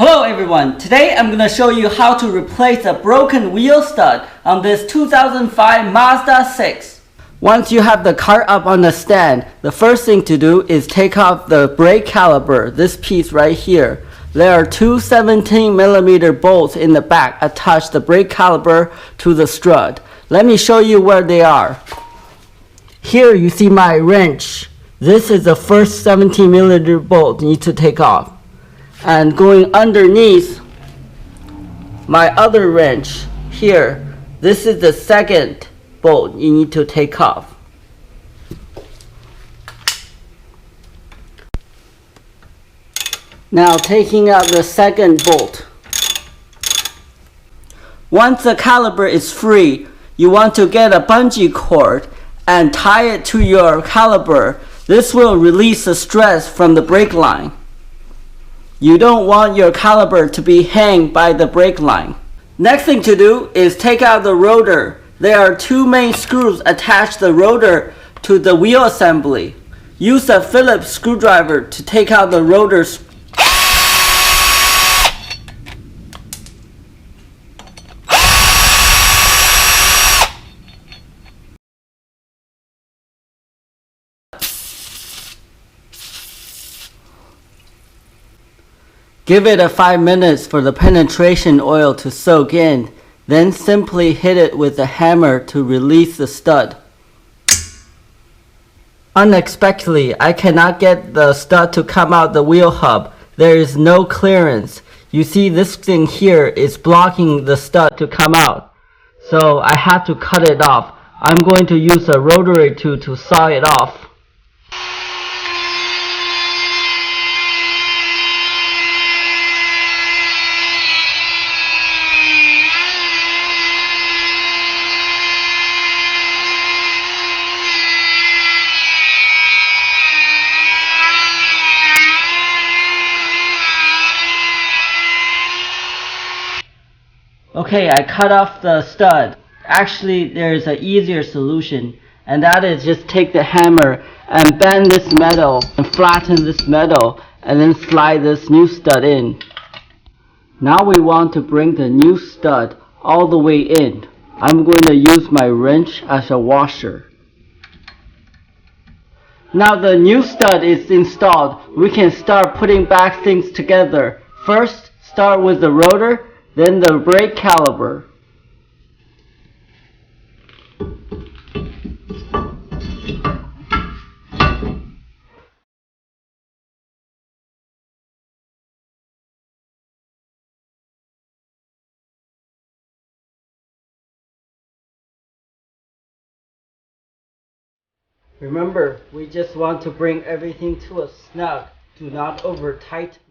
Hello everyone, today I'm going to show you how to replace a broken wheel stud on this 2005 Mazda 6. Once you have the cart up on the stand, the first thing to do is take off the brake caliper, this piece right here. There are two 17mm bolts in the back attach the brake caliper to the strut. Let me show you where they are. Here you see my wrench. This is the first 17mm bolt you need to take off. And going underneath my other wrench here, this is the second bolt you need to take off. Now taking out the second bolt. Once the caliper is free, you want to get a bungee cord and tie it to your caliper. This will release the stress from the brake line. You don't want your caliper to be hanged by the brake line. Next thing to do is take out the rotor. There are two main screws attached to the rotor to the wheel assembly. Use a Phillips screwdriver to take out the rotor. Give it 5 minutes for the penetration oil to soak in, then simply hit it with a hammer to release the stud. Unexpectedly, I cannot get the stud to come out the wheel hub. There is no clearance. You see this thing here is blocking the stud to come out. So I have to cut it off. I'm going to use a rotary tool to saw it off. Okay, I cut off the stud. Actually, there's an easier solution, and that is just take the hammer and bend this metal and flatten this metal and then slide this new stud in. Now we want to bring the new stud all the way in. I'm going to use my wrench as a washer. Now the new stud is installed, we can start putting back things together. First, start with the rotor, then the brake caliper. Remember, we just want to bring everything to a snug. Do not over tighten.